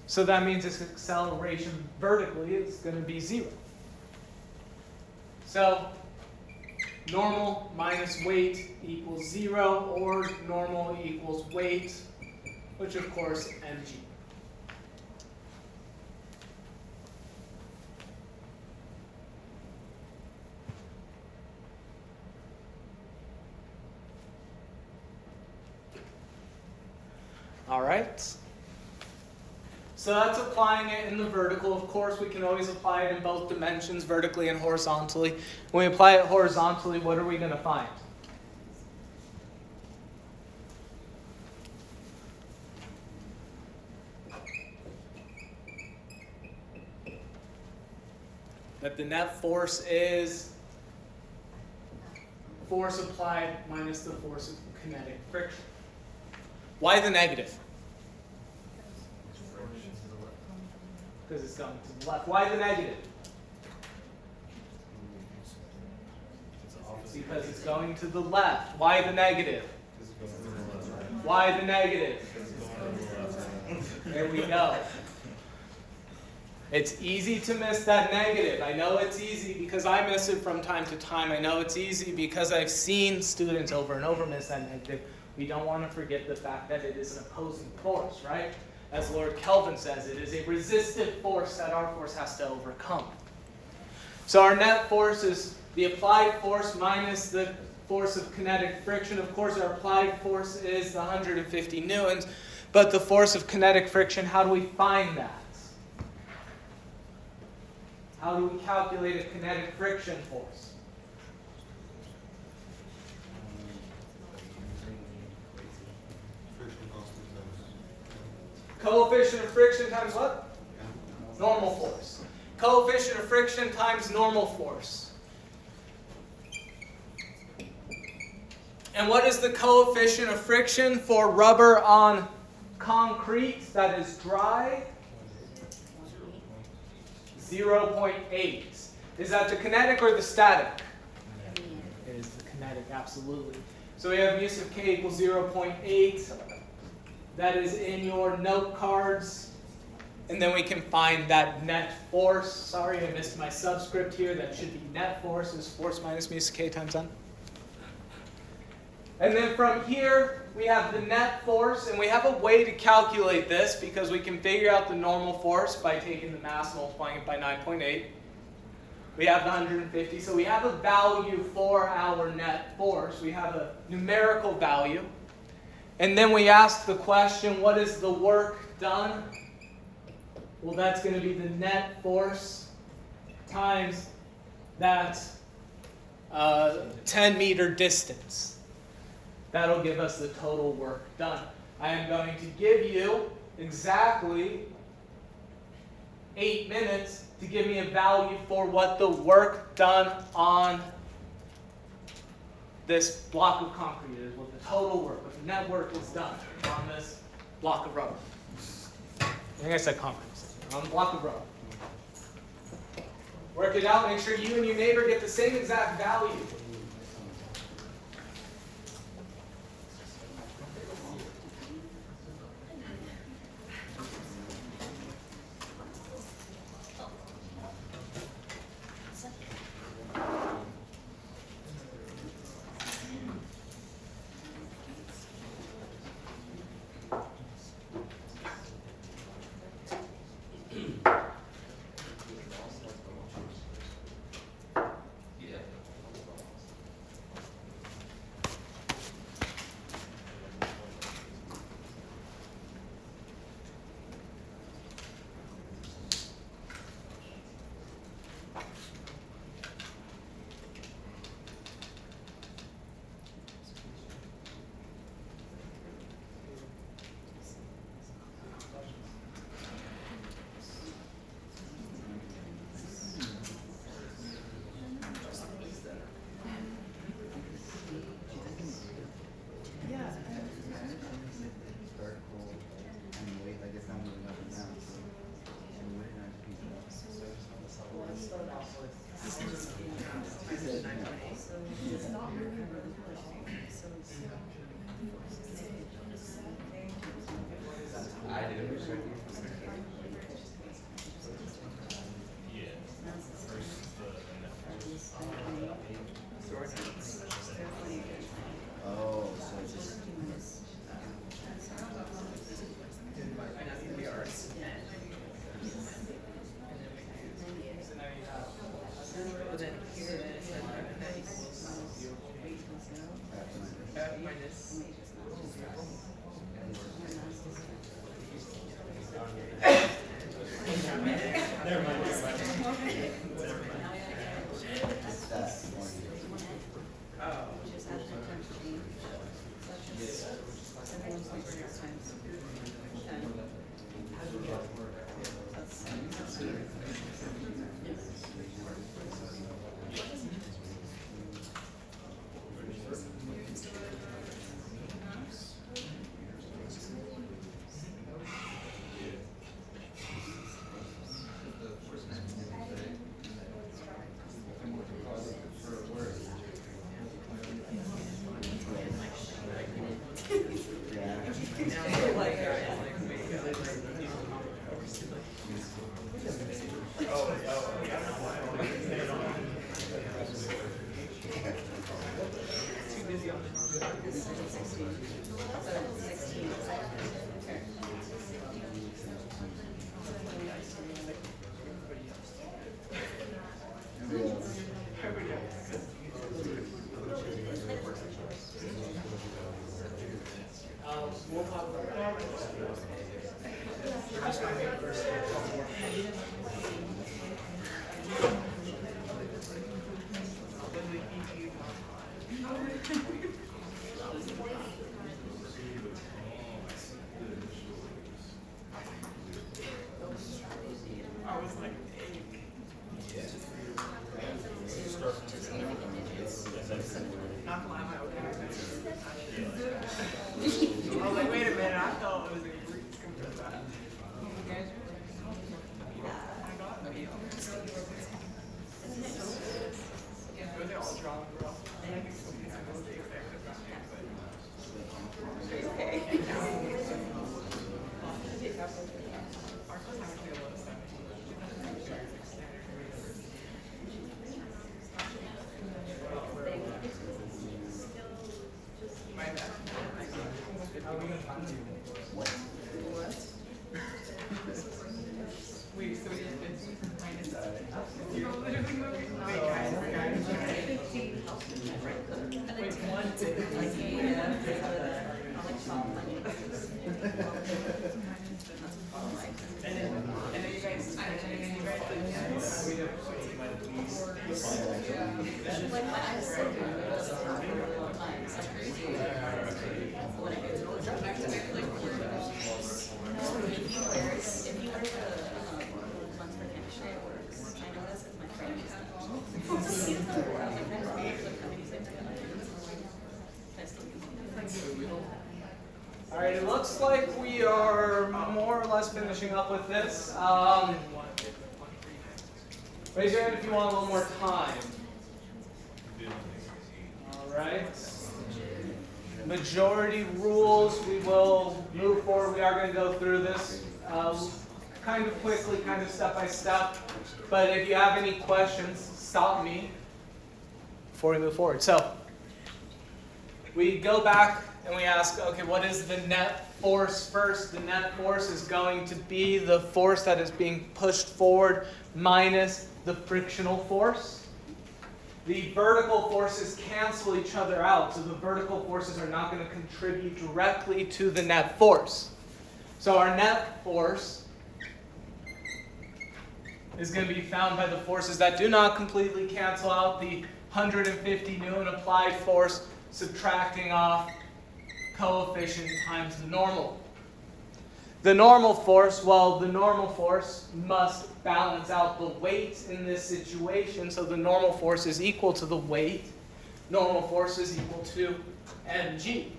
So that means its acceleration vertically is going to be 0. So normal minus weight equals 0, or normal equals weight, which of course mg. All right. So that's applying it in the vertical. Of course, we can always apply it in both dimensions, vertically and horizontally. When we apply it horizontally, what are we going to find? That the net force is force applied minus the force of kinetic friction. Why the negative? Because it's going to the left. Why the negative? Because it's going to the left. Why the negative? Why the negative? There we go. It's easy to miss that negative. I know it's easy because I miss it from time to time. I know it's easy because I've seen students over and over miss that negative. We don't want to forget the fact that it is an opposing force, right? As Lord Kelvin says, it is a resistive force that our force has to overcome. So our net force is the applied force minus the force of kinetic friction. Of course, our applied force is the 150 newtons, but the force of kinetic friction, how do we find that? How do we calculate a kinetic friction force? Coefficient of friction times what? Normal force. Coefficient of friction times normal force. And what is the coefficient of friction for rubber on concrete that is dry? 0.8. Is that the kinetic or the static? It is the kinetic, absolutely. So we have use of K equals 0.8. That is in your note cards. And then we can find that net force. Sorry, I missed my subscript here. That should be net force is force minus mu K times N. And then from here, we have the net force. And we have a way to calculate this because we can figure out the normal force by taking the mass, multiplying it by 9.8. We have the 150. So we have a value for our net force. We have a numerical value. And then we ask the question, what is the work done? Well, that's going to be the net force times that 10-meter distance. That'll give us the total work done. I am going to give you exactly 8 minutes to give me a value for what the work done on this block of concrete is, what the total work, what the net work is done on this block of rubber. I think I said concrete, on the block of rubber. Work it out, make sure you and your neighbor get the same exact value. Start cold and wait, like it's not moving up and down, so and wait on to keep it up. He said, no. I did. Oh, so it's just. But then here it is, F minus. It's that one. Oh. We'll talk about that. I was like, not gonna lie, my okay. I was like, wait a minute, I thought it was a Greek computer. But they're all drawn, bro. Okay. Our first time we played a lot of stuff. My bad. Wait, so it is 50 minus you're literally moving. Wait, guys. Wait, one, two, and then Like my eyes so good, it doesn't for a long time. It's like crazy. When I get to the job, I have to make like weird if you wear the ones for chemistry, it works. I know this is my friend used that. All right, it looks like we are more or less finishing up with this. Raise your hand if you want a little more time. All right. Majority rules, we will move forward. We are going to go through this kind of quickly, kind of step by step. But if you have any questions, stop me before we move forward. So we go back and we ask, okay, what is the net force first? The net force is going to be the force that is being pushed forward minus the frictional force. The vertical forces cancel each other out, so the vertical forces are not going to contribute directly to the net force. So our net force is going to be found by the forces that do not completely cancel out, the 150 Newton applied force subtracting off coefficient times the normal. The normal force, well, the normal force must balance out the weight in this situation, so the normal force is equal to the weight. Normal force is equal to mg.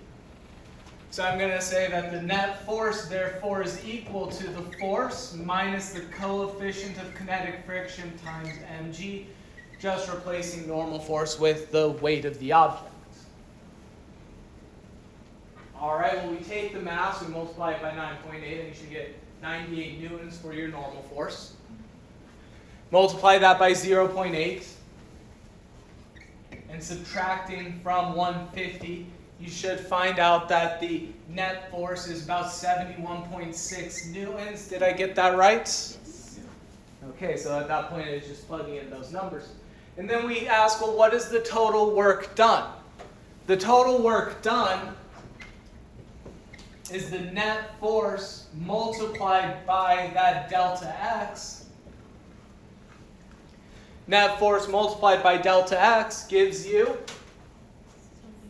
So I'm going to say that the net force, therefore, is equal to the force minus the coefficient of kinetic friction times mg, just replacing normal force with the weight of the object. All right, well, we take the mass, we multiply it by 9.8, and you should get 98 newtons for your normal force. Multiply that by 0.8, and subtracting from 150, you should find out that the net force is about 71.6 newtons. Did I get that right? Okay, so at that point, it's just plugging in those numbers. And then we ask, well, what is the total work done? The total work done is the net force multiplied by that delta x. Net force multiplied by delta x gives you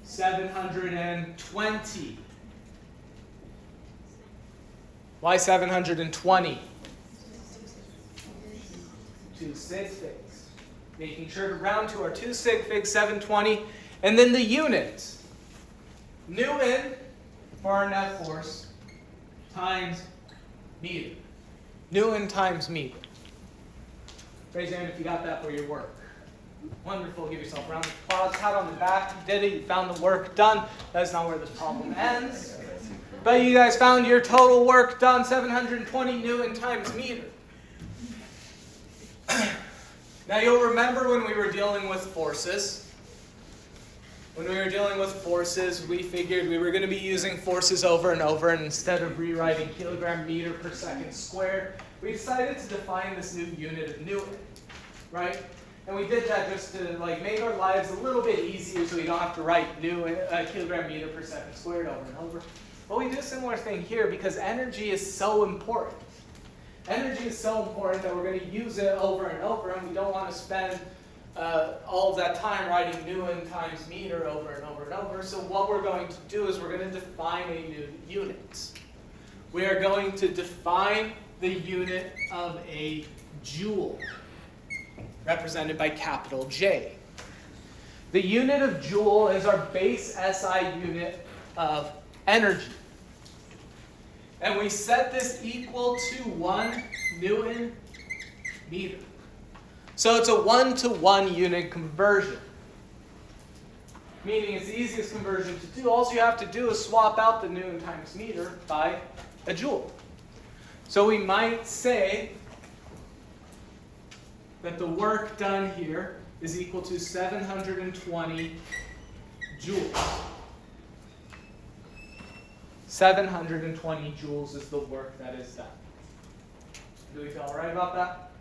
720. Why 720? 2 sig figs. Making sure to round to our 2 sig figs, 720. And then the unit. Newton for our net force times meter. Newton times meter. Raise your hand if you got that for your work. Wonderful. Give yourself a round of applause. Pat on the back. You did it. You found the work done. That's not where this problem ends. But you guys found your total work done, 720 Newton times meter. Now you'll remember when we were dealing with forces. When we were dealing with forces, we figured we were going to be using forces over and over, and instead of rewriting kilogram meter per second squared, we decided to define this new unit of Newton, right? And we did that just to make our lives a little bit easier so we don't have to write kilogram meter per second squared over and over. But we do a similar thing here because energy is so important. Energy is so important that we're going to use it over and over, and we don't want to spend all of that time writing Newton times meter over and over and over. So what we're going to do is we're going to define a new unit. We are going to define the unit of a joule, represented by capital J. The unit of joule is our base SI unit of energy. And we set this equal to 1 Newton meter. So it's a 1-to-1 unit conversion. Meaning it's the easiest conversion to do. All you have to do is swap out the Newton times meter by a joule. So we might say that the work done here is equal to 720 joules. 720 joules is the work that is done. Do we feel all right about that?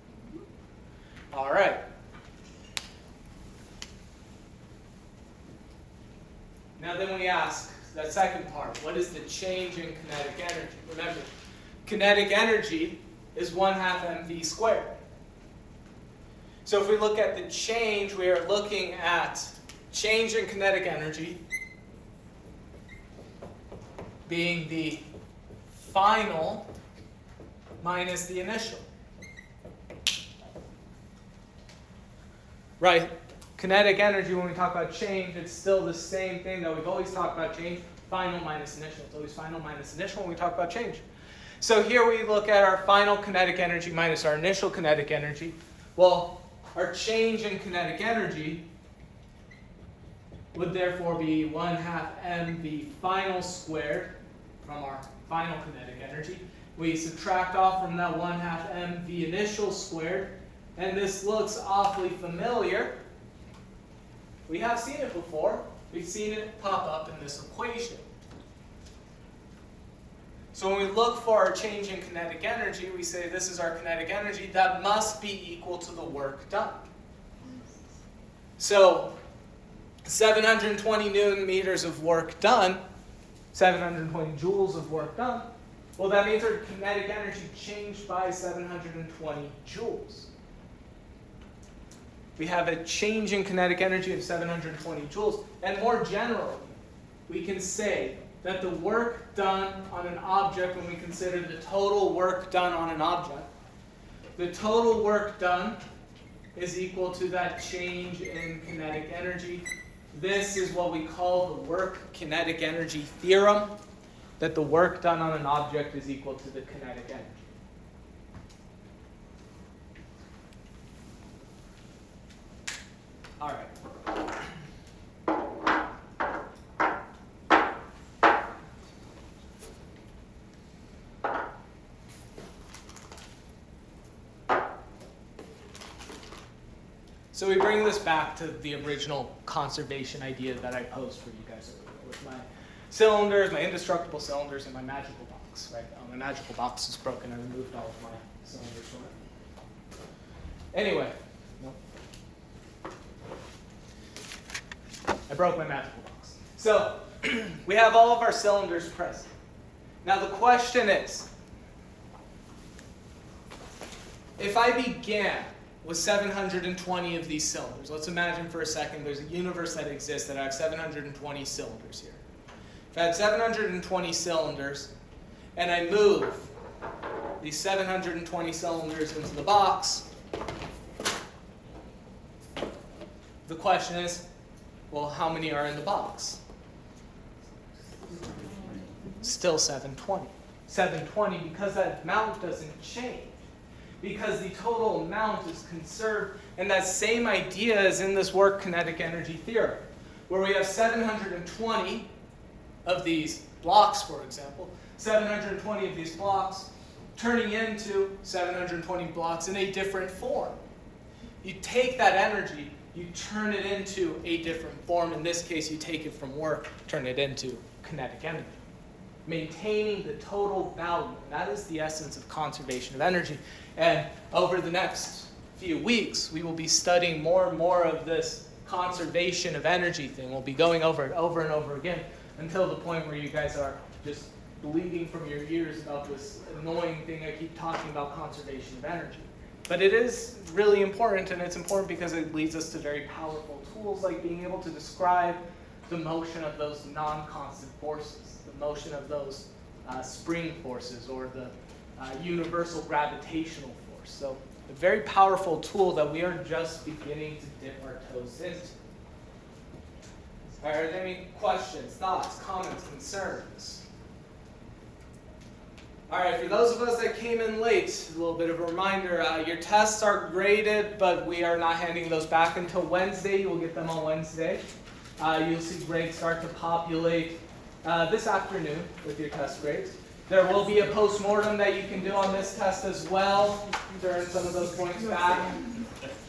All right. Now then we ask that second part, what is the change in kinetic energy? Remember, kinetic energy is 1/2 mv squared. So if we look at the change, we are looking at change in kinetic energy being the final minus the initial. Right? Kinetic energy, when we talk about change, it's still the same thing that we've always talked about change, final minus initial. It's always final minus initial when we talk about change. So here we look at our final kinetic energy minus our initial kinetic energy. Well, our change in kinetic energy would therefore be 1/2 mv final squared from our final kinetic energy. We subtract off from that 1/2 mv initial squared, and this looks awfully familiar. We have seen it before. We've seen it pop up in this equation. So when we look for our change in kinetic energy, we say this is our kinetic energy. That must be equal to the work done. So 720 newton meters of work done, 720 joules of work done, well, that means our kinetic energy changed by 720 joules. We have a change in kinetic energy of 720 joules. And more generally, we can say that the work done on an object, when we consider the total work done on an object, the total work done is equal to that change in kinetic energy. This is what we call the work kinetic energy theorem, that the work done on an object is equal to the kinetic energy. All right. So we bring this back to the original conservation idea that I posed for you guys earlier with my cylinders, my indestructible cylinders, and my magical box. Right? My magical box is broken. I removed all of my cylinders from it. Anyway, I broke my magical box. So we have all of our cylinders present. Now the question is, if I began with 720 of these cylinders, let's imagine for a second there's a universe that exists that I have 720 cylinders here. If I had 720 cylinders and I move these 720 cylinders into the box, the question is, well, how many are in the box? Still 720. 720 because that amount doesn't change. Because the total amount is conserved. And that same idea is in this work kinetic energy theorem, where we have 720 of these blocks, for example, 720 of these blocks turning into 720 blocks in a different form. You take that energy, you turn it into a different form. In this case, you take it from work, turn it into kinetic energy. Maintaining the total value. That is the essence of conservation of energy. And over the next few weeks, we will be studying more and more of this conservation of energy thing. We'll be going over it over and over again until the point where you guys are just bleeding from your ears about this annoying thing I keep talking about, conservation of energy. But it is really important, and it's important because it leads us to very powerful tools like being able to describe the motion of those non-constant forces, the motion of those spring forces, or the universal gravitational force. So a very powerful tool that we are just beginning to dip our toes into. All right, are there any questions, thoughts, comments, concerns? All right, for those of us that came in late, a little bit of a reminder, your tests are graded, but we are not handing those back until Wednesday. You will get them on Wednesday. You'll see grades start to populate this afternoon with your test grades. There will be a post-mortem that you can do on this test as well, turn some of those points back.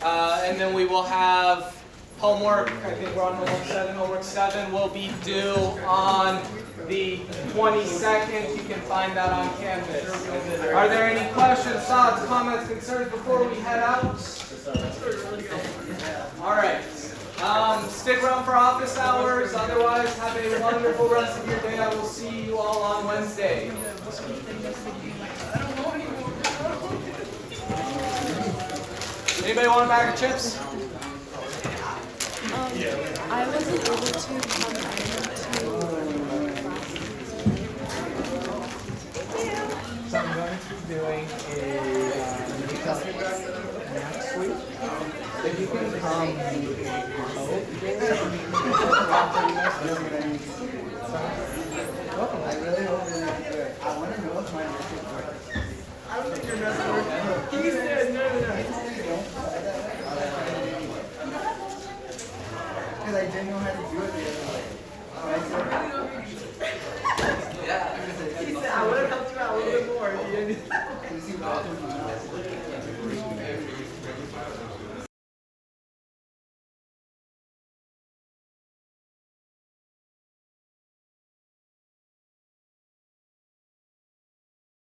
And then we will have homework. I think we're on homework 7. Homework 7 will be due on the 22nd. You can find that on Canvas. Are there any questions, thoughts, comments, concerns before we head out? All right. Stick around for office hours. Otherwise, have a wonderful rest of your day. I will see you all on Wednesday. I don't know anymore. Anybody want a bag of chips? I wasn't able to come into So I'm going to be doing a makeup next week. If you can come I really hope it's not good. I want to know if my makeup works. I don't think your dress works. He said no. Because I didn't know how to do it the other way. So I said, He said I would have helped you out a little bit more if you didn't. "You see, welcome to my